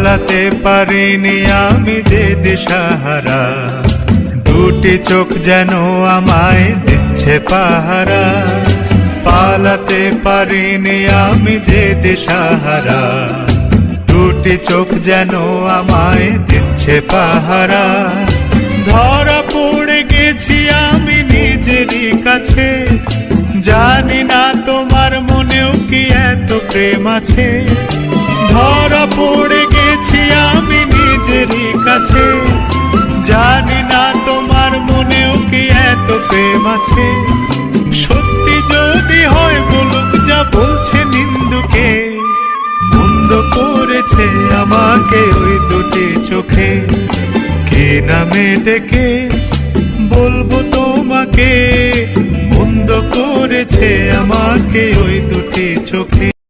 পালাতে পারিনি আমি যে দিশাহারা, দুটি চোখ যেন আমায় দিচ্ছে পাহারা। পালাতে পারিনি আমি যে দিশাহারা, দুটি চোখ যেন আমায় দিচ্ছে পাহারা। ধরা পড়ে গেছি আমি নিজেরই কাছে, জানি না তোমার মনেও কি এত প্রেম আছে। ধরা পড়ে গেছি আমি নিজেরই কাছে, জানি না তোমার মনেও কি এত প্রেম আছে। সত্যি যদি হয় বলুক যা বলছে নিন্দুকে, মন্দ করেছে আমাকে ওই দুটি চোখে। কে নামে ডেকে বলবো তোমাকে, মন্দ করেছে আমাকে ওই দুটি চোখে।